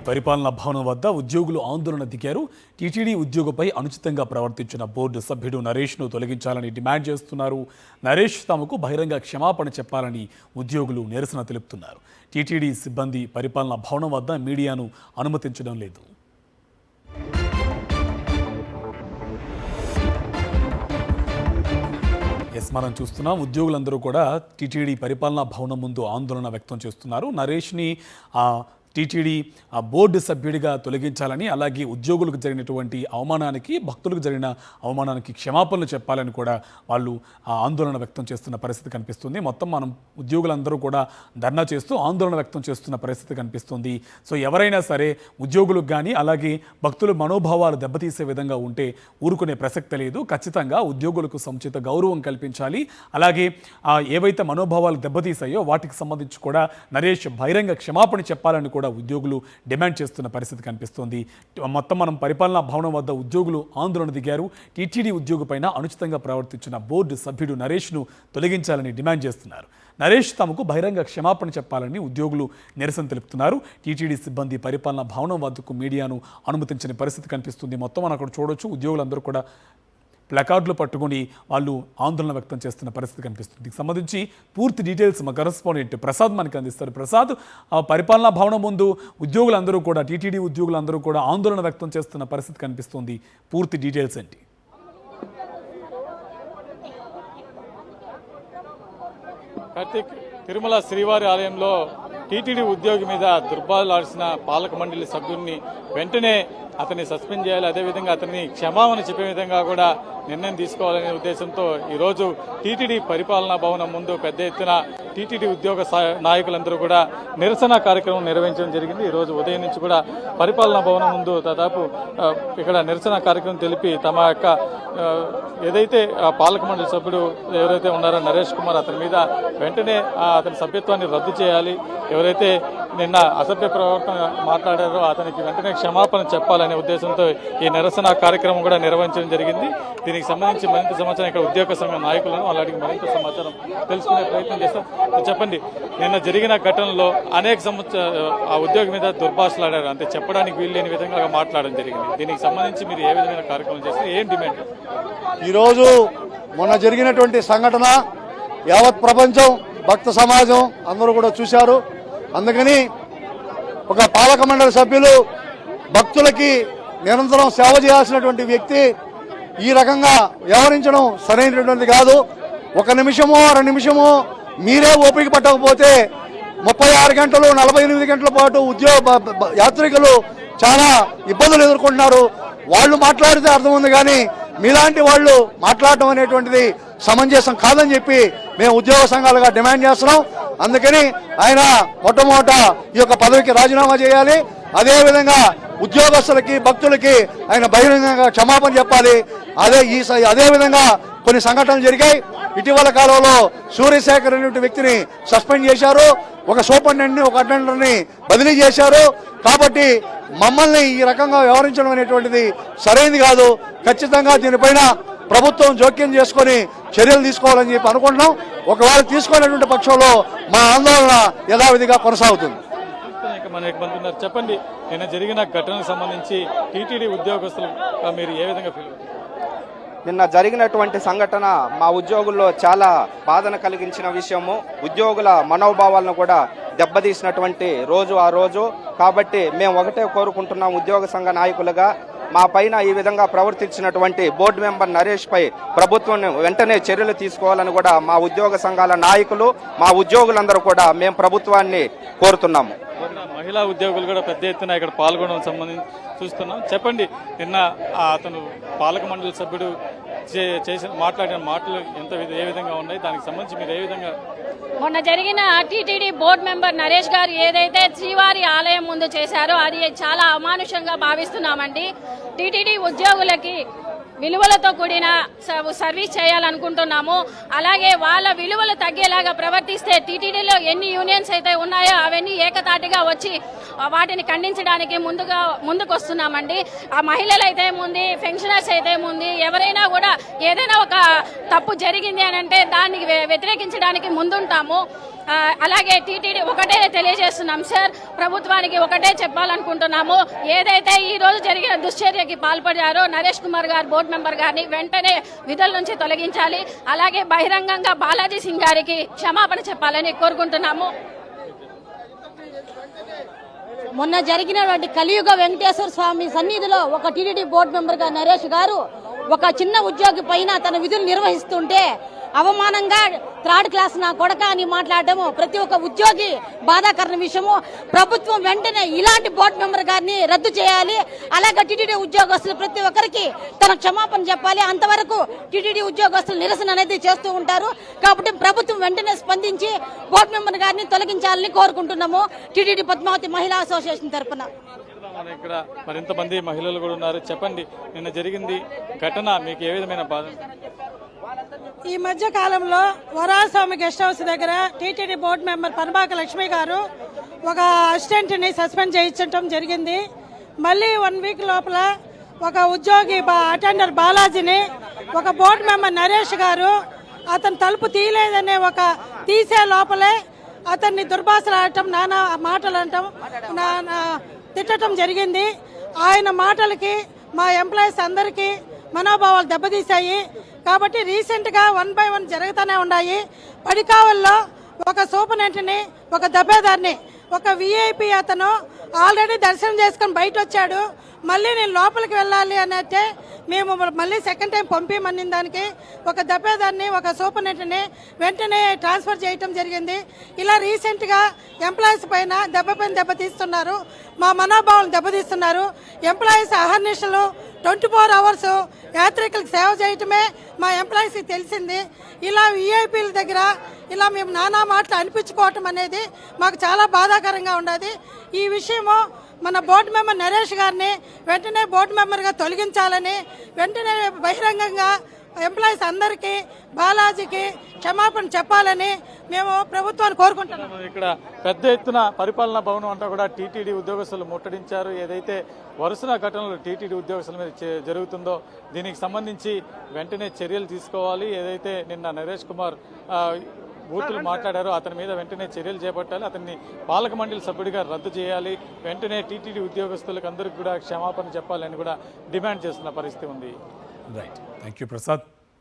పరిపాలనా భవనం వద్ద ఉద్యోగులు ఆందోళన దిగారు. టీటీడీ ఉద్యోగిపై అనుచితంగా ప్రవర్తించిన బోర్డు సభ్యుడు నరేష్ను తొలగించాలని డిమాండ్ చేస్తున్నారు. నరేష్ తమకు బహిరంగ క్షమాపణ చెప్పాలని ఉద్యోగులు నిరసన తెలుపుతున్నారు. టీటీడీ సిబ్బంది పరిపాలనా భవనం వద్ద మీడియాను అనుమతించడం లేదు. మనం చూస్తున్నాం, ఉద్యోగులందరూ కూడా టీటీడీ పరిపాలనా భవనం ముందు ఆందోళన వ్యక్తం చేస్తున్నారు. నరేష్ని టీటీడీ బోర్డు సభ్యుడిగా తొలగించాలని, అలాగే ఉద్యోగులకు జరిగినటువంటి అవమానానికి, భక్తులకు జరిగిన అవమానానికి క్షమాపణలు చెప్పాలని కూడా వాళ్ళు ఆందోళన వ్యక్తం చేస్తున్న పరిస్థితి కనిపిస్తుంది. మొత్తం మనం ఉద్యోగులందరూ కూడా ధర్నా చేస్తూ ఆందోళన వ్యక్తం చేస్తున్న పరిస్థితి కనిపిస్తుంది. సో ఎవరైనా సరే ఉద్యోగులకు కానీ అలాగే భక్తుల మనోభావాలు దెబ్బతీసే విధంగా ఉంటే ఊరుకునే ప్రసక్తి లేదు. ఖచ్చితంగా ఉద్యోగులకు సముచిత గౌరవం కల్పించాలి. అలాగే ఏవైతే మనోభావాలు దెబ్బతీసాయో వాటికి సంబంధించి కూడా నరేష్ బహిరంగ క్షమాపణ చెప్పాలని కూడా ఉద్యోగులు డిమాండ్ చేస్తున్న పరిస్థితి కనిపిస్తోంది. మొత్తం మనం పరిపాలనా భవనం వద్ద ఉద్యోగులు ఆందోళన దిగారు. టీటీడీ ఉద్యోగి పైన అనుచితంగా ప్రవర్తించిన బోర్డు సభ్యుడు నరేష్ను తొలగించాలని డిమాండ్ చేస్తున్నారు. నరేష్ తమకు బహిరంగ క్షమాపణ చెప్పాలని ఉద్యోగులు నిరసన తెలుపుతున్నారు. టీటీడీ సిబ్బంది పరిపాలనా భవనం వద్దకు మీడియాను అనుమతించని పరిస్థితి కనిపిస్తుంది. మొత్తం మనం అక్కడ చూడొచ్చు, ఉద్యోగులందరూ కూడా ప్లకార్డులు పట్టుకుని వాళ్ళు ఆందోళన వ్యక్తం చేస్తున్న పరిస్థితి కనిపిస్తుంది. దీనికి సంబంధించి పూర్తి డీటెయిల్స్ మా కరెస్పాండెంట్ ప్రసాద్ మనకి అందిస్తారు. ప్రసాద్, పరిపాలనా భవనం ముందు ఉద్యోగులందరూ కూడా, టీటీడీ ఉద్యోగులందరూ కూడా ఆందోళన వ్యక్తం చేస్తున్న పరిస్థితి కనిపిస్తుంది. పూర్తి డీటెయిల్స్ ఏంటి? కార్తీక్, తిరుమల శ్రీవారి ఆలయంలో టీటీడీ ఉద్యోగి మీద దుర్భాషలాడిన పాలక మండలి సభ్యుడిని వెంటనే అతన్ని సస్పెండ్ చేయాలి, అదేవిధంగా అతన్ని క్షమాపణ చెప్పే విధంగా కూడా నిర్ణయం తీసుకోవాలనే ఉద్దేశంతో ఈరోజు టీటీడీ పరిపాలనా భవనం ముందు పెద్ద ఎత్తున టీటీడీ ఉద్యోగ నాయకులందరూ కూడా నిరసన కార్యక్రమం నిర్వహించడం జరిగింది. ఈరోజు ఉదయం నుంచి కూడా పరిపాలనా భవనం ముందు దాదాపు ఇక్కడ నిరసన కార్యక్రమం తెలిపి తమ యొక్క ఏదైతే పాలక మండలి సభ్యుడు ఎవరైతే ఉన్నారో నరేష్ కుమార్, అతని మీద వెంటనే అతని సభ్యత్వాన్ని రద్దు చేయాలి, ఎవరైతే నిన్న అసభ్య ప్రవర్తన మాట్లాడారో అతనికి వెంటనే క్షమాపణ చెప్పాలనే ఉద్దేశంతో ఈ నిరసన కార్యక్రమం కూడా నిర్వహించడం జరిగింది. దీనికి సంబంధించి మరింత సమాచారం ఇక్కడ ఉద్యోగ సంఘ నాయకులను అలాగే మరింత సమాచారం తెలుసుకునే ప్రయత్నం చేస్తాం. చెప్పండి, నిన్న జరిగిన ఘటనలో అనేక ఆ ఉద్యోగి మీద దుర్భాషలాడారు, అంటే చెప్పడానికి వీల్లేని విధంగా మాట్లాడడం జరిగింది. దీనికి సంబంధించి మీరు ఏ విధమైన కార్యక్రమం చేస్తే ఏం డిమాండ్? ఈరోజు మొన్న జరిగినటువంటి సంఘటన యావత్ ప్రపంచం, భక్త సమాజం అందరూ కూడా చూశారు. అందుకని ఒక పాలక మండలి సభ్యులు భక్తులకి నిరంతరం సేవ చేయాల్సినటువంటి వ్యక్తి ఈ రకంగా వ్యవహరించడం సరైనటువంటిది కాదు. ఒక నిమిషమో 2 నిమిషమో మీరే ఓపిక పట్టకపోతే 36 గంటలు 48 గంటల పాటు యాత్రికులు చాలా ఇబ్బందులు ఎదుర్కొంటున్నారు. వాళ్ళు మాట్లాడితే అర్థం ఉంది, కానీ మీలాంటి వాళ్ళు మాట్లాడటం అనేటువంటిది సమంజసం కాదని చెప్పి మేము ఉద్యోగ సంఘాలుగా డిమాండ్ చేస్తున్నాం. అందుకని ఆయన మొట్టమొదట ఈ యొక్క పదవికి రాజీనామా చేయాలి. అదేవిధంగా ఉద్యోగస్తులకి, భక్తులకి ఆయన బహిరంగంగా క్షమాపణ చెప్పాలి. అదేవిధంగా కొన్ని సంఘటనలు జరిగాయి. ఇటీవల కాలంలో సూర్యశేఖర్ అనే వ్యక్తిని సస్పెండ్ చేశారు, ఒక సూపరింటెండెంట్ని, ఒక అటెండర్ని బదిలీ చేశారు. కాబట్టి మమ్మల్ని ఈ రకంగా వ్యవహరించడం అనేటువంటిది సరైనది కాదు. ఖచ్చితంగా దీనిపైన ప్రభుత్వం జోక్యం చేసుకొని చర్యలు తీసుకోవాలని చెప్పి అనుకుంటున్నాం. ఒకవేళ తీసుకోలేటువంటి పక్షంలో మా ఆందోళన యథావిధిగా కొనసాగుతుంది. చెప్పండి, నిన్న జరిగిన ఘటనకు సంబంధించి టీటీడీ ఉద్యోగస్తులు మీరు ఏ విధంగా ఫీల్ అవుతుంది? నిన్న జరిగినటువంటి సంఘటన మా ఉద్యోగుల్లో చాలా బాధను కలిగించిన విషయము, ఉద్యోగుల మనోభావాలను కూడా దెబ్బతీసినటువంటి రోజు ఆ రోజు. కాబట్టి మేము ఒకటే కోరుకుంటున్నాం, ఉద్యోగ సంఘ నాయకులుగా మా పైన ఈ విధంగా ప్రవర్తించినటువంటి బోర్డు మెంబర్ నరేష్ పై ప్రభుత్వం వెంటనే చర్యలు తీసుకోవాలని కూడా మా ఉద్యోగ సంఘాల నాయకులు, మా ఉద్యోగులందరూ కూడా మేము ప్రభుత్వాన్ని కోరుతున్నాము. మహిళా ఉద్యోగులు కూడా పెద్ద ఎత్తున ఇక్కడ పాల్గొనడం సంబంధించి చూస్తున్నాం. చెప్పండి, నిన్న అతను పాలక మండలి సభ్యుడు మాట్లాడిన మాటలు ఏ విధంగా ఉన్నాయి, దానికి సంబంధించి మీరు ఏ విధంగా? మొన్న జరిగిన టీటీడీ బోర్డు మెంబర్ నరేష్ గారు ఏదైతే శ్రీవారి ఆలయం ముందు చేశారో అది చాలా అమానుషంగా భావిస్తున్నామండి. టీటీడీ ఉద్యోగులకి విలువలతో కూడిన సర్వీస్ చేయాలనుకుంటున్నాము. అలాగే వాళ్ళ విలువలు తగ్గేలాగా ప్రవర్తిస్తే టీటీడీలో ఎన్ని యూనియన్స్ అయితే ఉన్నాయో అవన్నీ ఏకతాటిగా వచ్చి వాటిని ఖండించడానికి ముందుకు వస్తున్నామండి. ఆ మహిళలు అయితే ముందు, పెన్షనర్స్ అయితే ముందు, ఎవరైనా కూడా ఏదైనా ఒక తప్పు జరిగింది అని అంటే దాన్ని వ్యతిరేకించడానికి ముందుంటాము. అలాగే టీటీడీ ఒకటే తెలియజేస్తున్నాం సార్, ప్రభుత్వానికి ఒకటే చెప్పాలనుకుంటున్నాము. ఏదైతే ఈ రోజు జరిగిన దుశ్చర్యకి పాల్పడారో నరేష్ కుమార్ గారు బోర్డు మెంబర్ గారిని వెంటనే విధుల నుంచి తొలగించాలి. అలాగే బహిరంగంగా బాలాజీ సింగ్ గారికి క్షమాపణ చెప్పాలని కోరుకుంటున్నాము. మొన్న జరిగినటువంటి కలియుగ వెంకటేశ్వర స్వామి సన్నిధిలో ఒక టీటీడీ బోర్డు మెంబర్గా నరేష్ గారు ఒక చిన్న ఉద్యోగి పైన తన విధులు నిర్వహిస్తుంటే అవమానంగా థర్డ్ క్లాస్ నా కొడక అని మాట్లాడటము ప్రతి ఒక్క ఉద్యోగి బాధాకరణ విషయము. ప్రభుత్వం వెంటనే ఇలాంటి బోర్డు మెంబర్ గారిని రద్దు చేయాలి. అలాగే టీటీడీ ఉద్యోగస్తులు ప్రతి ఒక్కరికి తన క్షమాపణ చెప్పాలి. అంతవరకు టీటీడీ ఉద్యోగస్తులు నిరసన అనేది చేస్తూ ఉంటారు. కాబట్టి ప్రభుత్వం వెంటనే స్పందించి బోర్డు మెంబర్ గారిని తొలగించాలని కోరుకుంటున్నాము టీటీడీ పద్మావతి మహిళా అసోసియేషన్ తరఫున. మన ఇక్కడ మరింతమంది మహిళలు కూడా ఉన్నారు. చెప్పండి, నిన్న జరిగింది ఘటన మీకు ఏ విధమైన బాధ? ఈ మధ్య కాలంలో వరాస్వామి గెస్ట్ హౌస్ దగ్గర టీటీడీ బోర్డు మెంబర్ పరమాక లక్ష్మి గారు ఒక అసిస్టెంట్ని సస్పెండ్ చేయించడం జరిగింది. మళ్ళీ 1 వీక్ లోపల ఒక ఉద్యోగి అటెండర్ బాలాజీని ఒక బోర్డు మెంబర్ నరేష్ గారు అతను తలుపు తీయలేదనే తీసే లోపలే అతన్ని దుర్భాషలాడటం, నానా మాటలు అనటం, తిట్టడం జరిగింది. ఆయన మాటలకి మా ఎంప్లాయీస్ అందరికీ మనోభావాలు దెబ్బతీశాయి. కాబట్టి రీసెంట్గా 1 by 1 జరుగుతూనే ఉన్నాయి. పడికావల్లో ఒక సూపరింటెండెంట్ని, ఒక దబ్బేదారిని, ఒక విఐపి అతను ఆల్రెడీ దర్శనం చేసుకుని బయట వచ్చాడు. మళ్ళీ నేను లోపలికి వెళ్ళాలి అన్నట్టే మేము మళ్ళీ సెకండ్ టైం పంపించమని దానికి ఒక దబ్బేదారిని, ఒక సూపరింటెండెంట్ని వెంటనే ట్రాన్స్ఫర్ చేయటం జరిగింది. ఇలా రీసెంట్గా ఎంప్లాయీస్ పైన దెబ్బ తీస్తున్నారు, మా మనోభావాలను దెబ్బతీస్తున్నారు. ఎంప్లాయీస్ అహర్నిశలు 24 hours యాత్రికులకు సేవ చేయటమే మా ఎంప్లాయీస్కి తెలిసింది. ఇలా విఐపీల దగ్గర ఇలా మేము నానా మాటలు అనిపించుకోవటం అనేది మాకు చాలా బాధాకరంగా ఉండదు. ఈ విషయము మన బోర్డు మెంబర్ నరేష్ గారిని వెంటనే బోర్డు మెంబర్గా తొలగించాలని వెంటనే బహిరంగంగా ఎంప్లాయీస్ అందరికీ బాలాజీకి క్షమాపణ చెప్పాలని మేము ప్రభుత్వాన్ని కోరుకుంటున్నాం. ఇక్కడ పెద్ద ఎత్తున పరిపాలనా భవనం అంతా కూడా టీటీడీ ఉద్యోగస్తులు ముట్టడించారు. ఏదైతే వరుసన ఘటనలు టీటీడీ ఉద్యోగస్తుల మీద జరుగుతుందో దీనికి సంబంధించి వెంటనే చర్యలు తీసుకోవాలి. ఏదైతే నిన్న నరేష్ కుమార్ బూతులు మాట్లాడారో అతని మీద వెంటనే చర్యలు చేపట్టాలి. అతన్ని పాలక మండలి సభ్యుడిగా రద్దు చేయాలి. వెంటనే టీటీడీ ఉద్యోగస్తులకు అందరికీ కూడా క్షమాపణ చెప్పాలని కూడా డిమాండ్ చేస్తున్న పరిస్థితి ఉంది. Right, thank you Prasad.